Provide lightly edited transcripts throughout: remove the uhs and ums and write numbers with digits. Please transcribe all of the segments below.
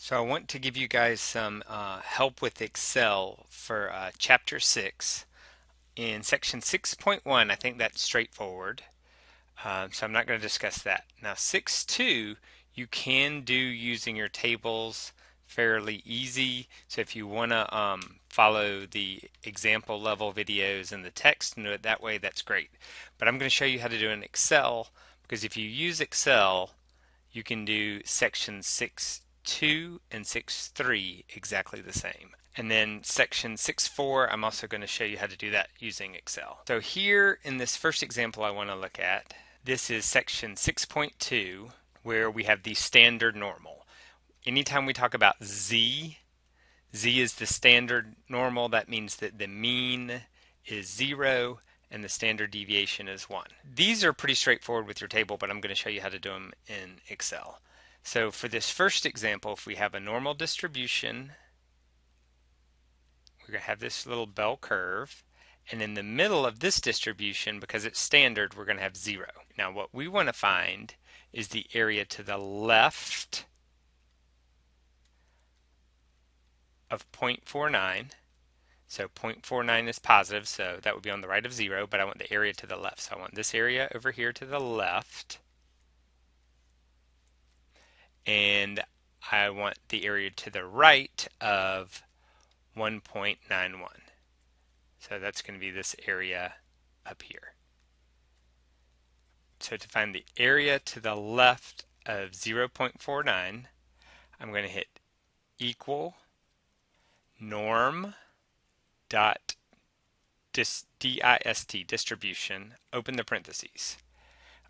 So I want to give you guys some help with Excel for Chapter 6. In Section 6.1, I think that's straightforward, so I'm not going to discuss that. Now 6.2, you can do using your tables fairly easy. So if you want to follow the example level videos and the text and do it that way, that's great. But I'm going to show you how to do it in Excel, because if you use Excel, you can do section 6.2 and 6.3 exactly the same. And then section 6.4, I'm also going to show you how to do that using Excel. So here in this first example I want to look at, this is section 6.2 where we have the standard normal. Anytime we talk about Z is the standard normal. That means that the mean is 0 and the standard deviation is 1. These are pretty straightforward with your table, but I'm going to show you how to do them in Excel. So for this first example, if we have a normal distribution, we're going to have this little bell curve. And in the middle of this distribution, because it's standard, we're going to have 0. Now what we want to find is the area to the left of 0.49. So 0.49 is positive, so that would be on the right of 0, but I want the area to the left. So I want this area over here to the left, and I want the area to the right of 1.91. So that's going to be this area up here. So to find the area to the left of 0.49, I'm going to hit equal norm dot dist, distribution, open the parentheses.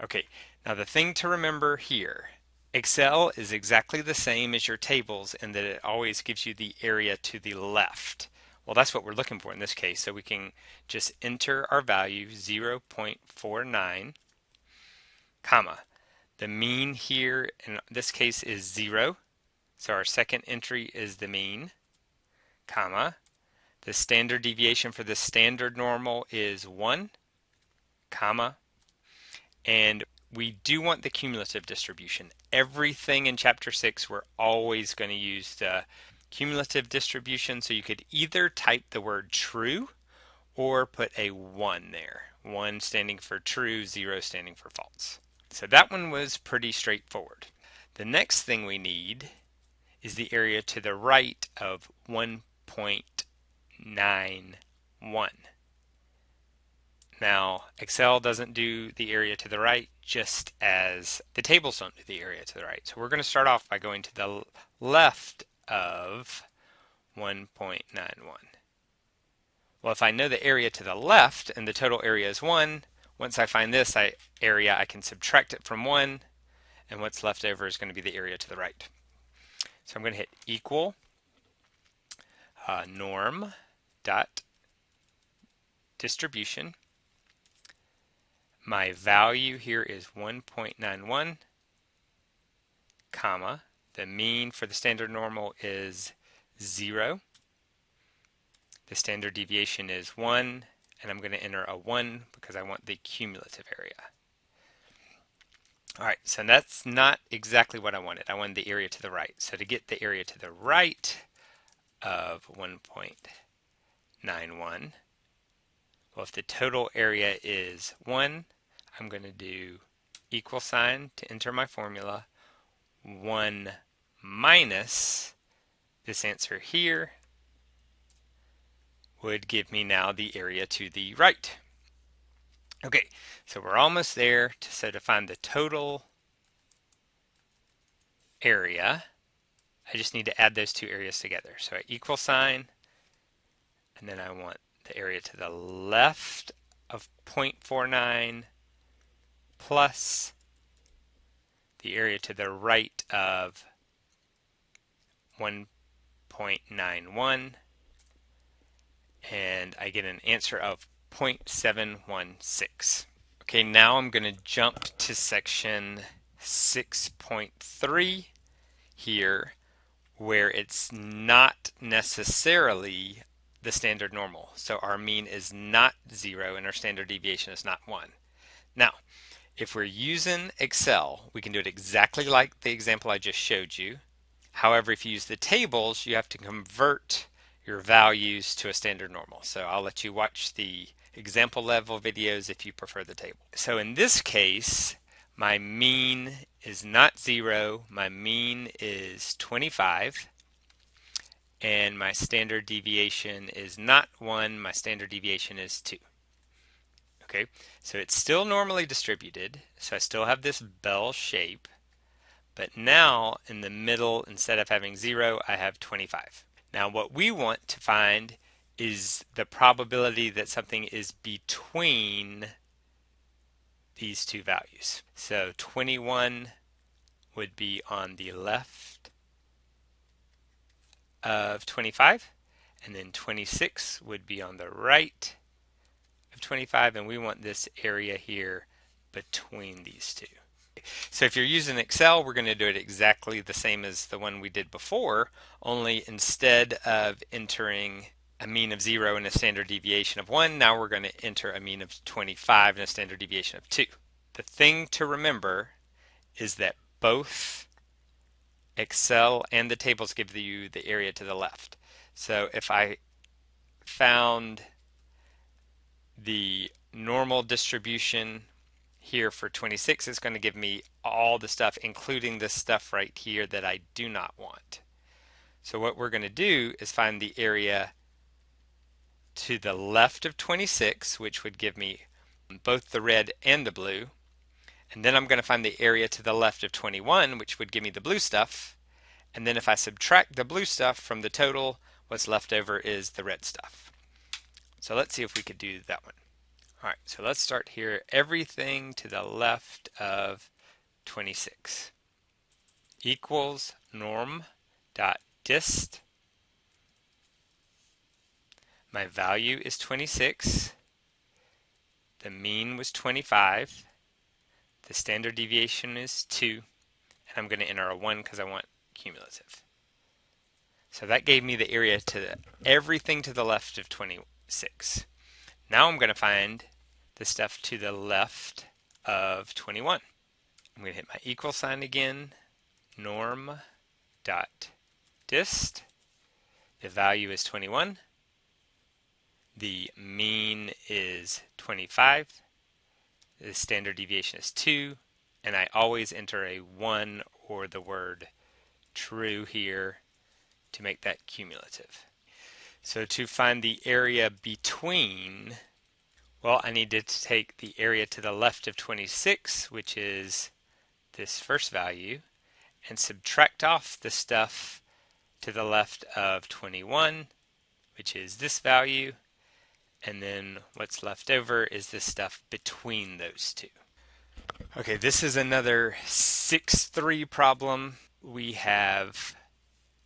Okay, now the thing to remember here, Excel is exactly the same as your tables in that it always gives you the area to the left. Well, that's what we're looking for in this case, so we can just enter our value 0.49, comma. The mean here in this case is 0, so our second entry is the mean, comma. The standard deviation for the standard normal is 1, comma, and we do want the cumulative distribution. Everything in Chapter 6, we're always going to use the cumulative distribution, so you could either type the word true or put a 1 there. 1 standing for true, 0 standing for false. So that one was pretty straightforward. The next thing we need is the area to the right of 1.91. Now, Excel doesn't do the area to the right, just as the tables don't do the area to the right. So we're going to start off by going to the left of 1.91. Well, if I know the area to the left and the total area is 1, once I find this area, I can subtract it from 1, and what's left over is going to be the area to the right. So I'm going to hit equal norm dot distribution. My value here is 1.91, comma. The mean for the standard normal is 0. The standard deviation is 1, and I'm going to enter a 1 because I want the cumulative area. All right, so that's not exactly what I wanted. I wanted the area to the right. So to get the area to the right of 1.91, well, if the total area is 1, I'm going to do equal sign to enter my formula. 1 minus this answer here would give me now the area to the right. Okay, so we're almost there. So to find the total area, I just need to add those two areas together. So I equal sign, and then I want the area to the left of 0.49 plus the area to the right of 1.91, and I get an answer of 0.716. Okay, now I'm going to jump to section 6.3 here, where it's not necessarily the standard normal. So our mean is not 0 and our standard deviation is not 1. Now, if we're using Excel, we can do it exactly like the example I just showed you. However, if you use the tables, you have to convert your values to a standard normal. So I'll let you watch the example level videos if you prefer the table. So in this case, my mean is not 0, my mean is 25, and my standard deviation is not 1, my standard deviation is 2. Okay, so it's still normally distributed, so I still have this bell shape, but now in the middle, instead of having 0, I have 25. Now what we want to find is the probability that something is between these two values. So 21 would be on the left of 25, and then 26 would be on the right of 25, and we want this area here between these two. So if you're using Excel, we're going to do it exactly the same as the one we did before, only instead of entering a mean of 0 and a standard deviation of 1, now we're going to enter a mean of 25 and a standard deviation of 2. The thing to remember is that both Excel and the tables give you the area to the left. So if I found the normal distribution here for 26, it's going to give me all the stuff, including this stuff right here that I do not want. So what we're going to do is find the area to the left of 26, which would give me both the red and the blue. And then I'm going to find the area to the left of 21, which would give me the blue stuff. And then if I subtract the blue stuff from the total, what's left over is the red stuff. So let's see if we could do that one. All right, so let's start here. Everything to the left of 26 equals norm dot dist. My value is 26. The mean was 25. The standard deviation is 2. And I'm going to enter a 1 because I want cumulative. So that gave me the area to everything to the left of 26. Now I'm going to find the stuff to the left of 21. I'm going to hit my equal sign again, norm dot dist. The value is 21. The mean is 25. The standard deviation is 2. And I always enter a 1 or the word true here to make that cumulative. So to find the area between, well, I need to take the area to the left of 26, which is this first value, and subtract off the stuff to the left of 21, which is this value, and then what's left over is this stuff between those two. Okay, this is another 6-3 problem. We have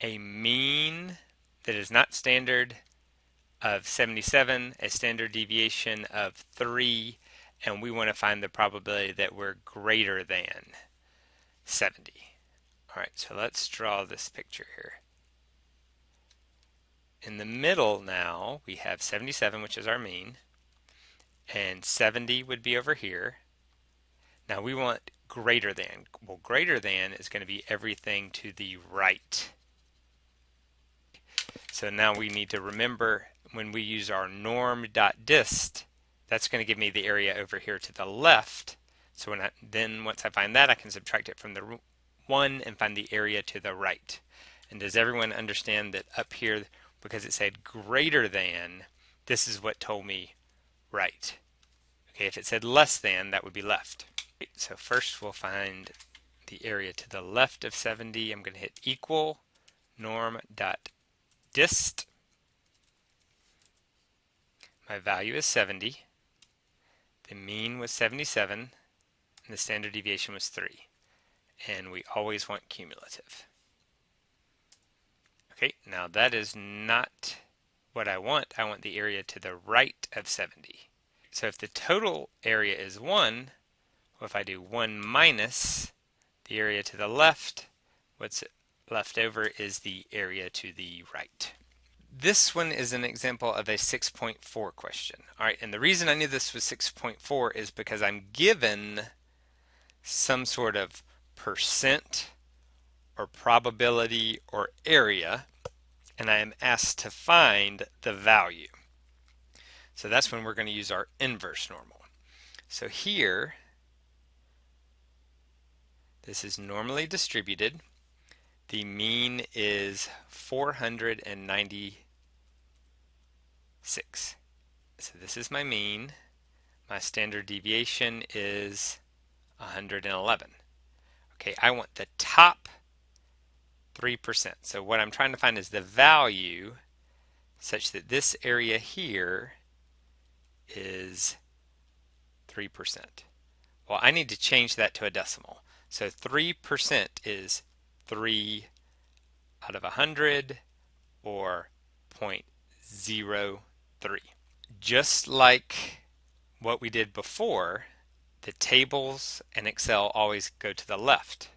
a mean that is not standard of 77, a standard deviation of 3, and we want to find the probability that we're greater than 70. All right, so let's draw this picture here. In the middle now, we have 77, which is our mean, and 70 would be over here. Now we want greater than. Well, greater than is going to be everything to the right. So now we need to remember when we use our norm.dist, that's going to give me the area over here to the left. So once I find that, I can subtract it from the 1 and find the area to the right. And does everyone understand that up here, because it said greater than, this is what told me right. Okay, if it said less than, that would be left. So first we'll find the area to the left of 70. I'm going to hit equal norm.dist. My value is 70. The mean was 77, and the standard deviation was 3. And we always want cumulative. Okay, now that is not what I want. I want the area to the right of 70. So if the total area is 1, well, if I do 1 minus the area to the left, what's left over is the area to the right. This one is an example of a 6.4 question. All right, and the reason I knew this was 6.4 is because I'm given some sort of percent or probability or area, and I am asked to find the value. So that's when we're going to use our inverse normal. So here, this is normally distributed. The mean is 496. So this is my mean. My standard deviation is 111. Okay, I want the top 3%. So what I'm trying to find is the value such that this area here is 3%. Well, I need to change that to a decimal. So 3% is 3 out of 100 or 0.03. Just like what we did before, the tables and Excel always go to the left.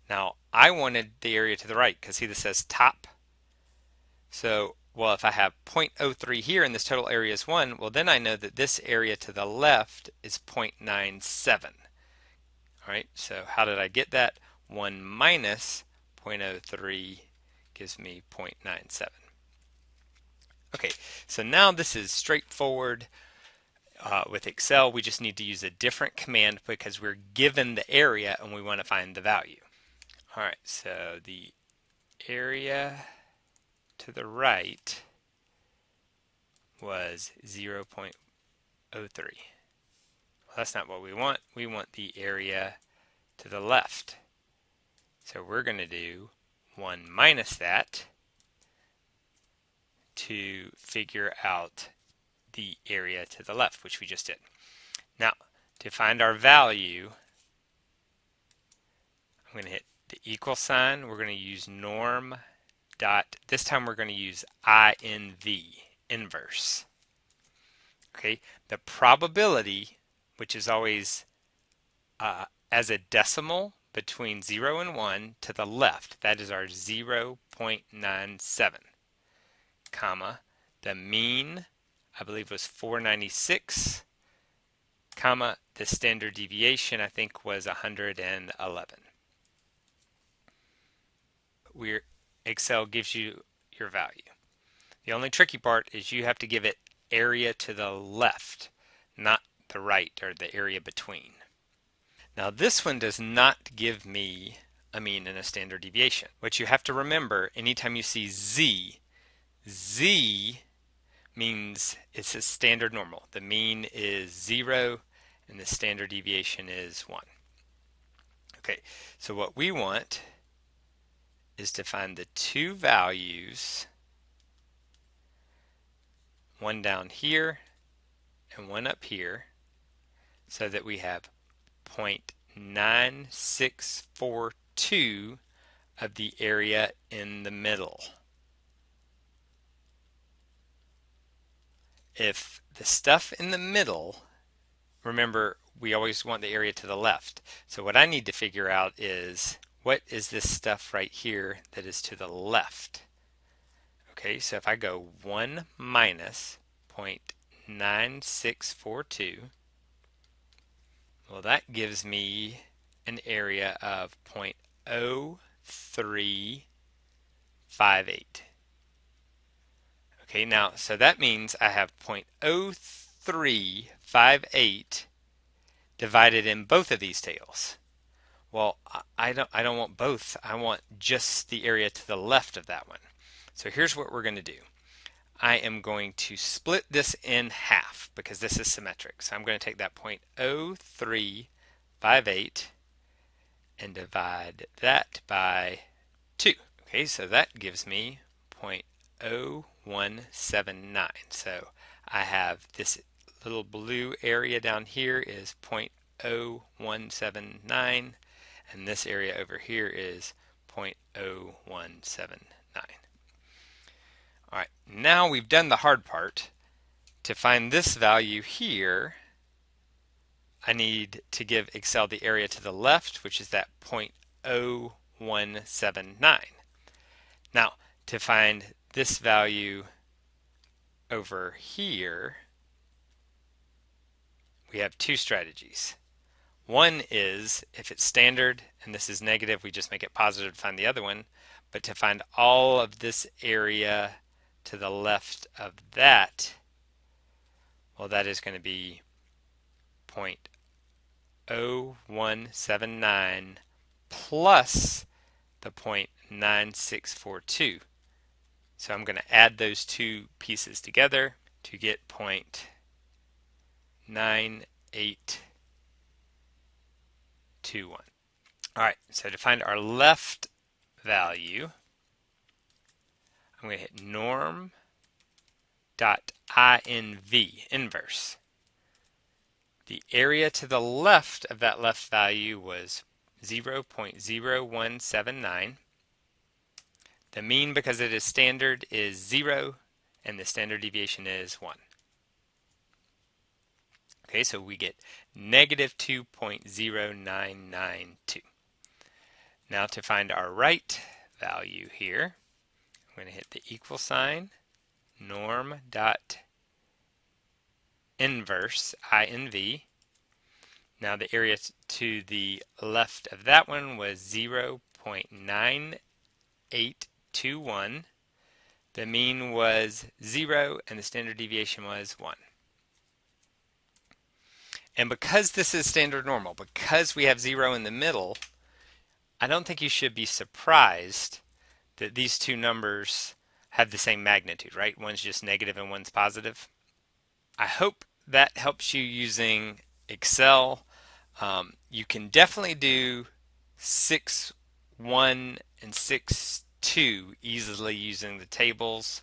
Now, I wanted the area to the right because see this says top. So, well, if I have 0.03 here and this total area is 1, well then I know that this area to the left is 0.97. All right, so how did I get that? 1 minus 0.03 gives me 0.97. Okay, so now this is straightforward. With Excel, we just need to use a different command because we're given the area and we want to find the value. All right, so the area to the right was 0.03. Well, that's not what we want. We want the area to the left. So we're going to do 1 minus that to figure out the area to the left, which we just did. Now, to find our value, I'm going to hit the equal sign. We're going to use norm dot, this time we're going to use INV, inverse. Okay, the probability, which is always as a decimal between 0 and 1 to the left, that is our 0.97, comma, the mean, I believe was 496, comma, the standard deviation I think was 111. Excel gives you your value. The only tricky part is you have to give it area to the left, not the right or the area between. Now this one does not give me a mean and a standard deviation. What you have to remember anytime you see Z, Z means it's a standard normal. The mean is 0 and the standard deviation is 1. Okay, so what we want is to find the two values, one down here and one up here, so that we have 0.9642 of the area in the middle. If the stuff in the middle, remember we always want the area to the left. So what I need to figure out is what is this stuff right here that is to the left? Okay, so if I go 1 minus 0.9642, well that gives me an area of 0.0358. Okay, now, so that means I have 0.0358 divided in both of these tails. Well, I don't want both. I want just the area to the left of that one. So here's what we're going to do. I am going to split this in half because this is symmetric. So I'm going to take that 0.0358 and divide that by 2. Okay, so that gives me 0.0179. So I have this little blue area down here is 0.0179, and this area over here is 0.0179. All right, now we've done the hard part. To find this value here, I need to give Excel the area to the left, which is that 0.0179. Now, to find this value over here, we have two strategies. One is if it's standard and this is negative, we just make it positive to find the other one. But to find all of this area to the left of that, well, that is going to be 0.0179 plus the 0.9642. So I'm going to add those two pieces together to get 0.9821. All right, so to find our left value, I'm going to hit norm.inv, inverse. The area to the left of that left value was 0.0179. The mean, because it is standard, is 0, and the standard deviation is 1. Okay, so we get negative 2.0992. Now to find our right value here, I'm going to hit the equal sign, norm.inverse, INV. Now the area to the left of that one was 0.9821. The mean was 0 and the standard deviation was 1. And because this is standard normal, because we have 0 in the middle, I don't think you should be surprised that these two numbers have the same magnitude, right? One's just negative and one's positive. I hope that helps you using Excel. You can definitely do 6.1 and 6.2 easily using the tables.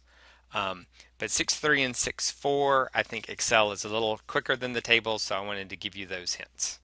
But 6.3 and 6.4, I think Excel is a little quicker than the tables, so I wanted to give you those hints.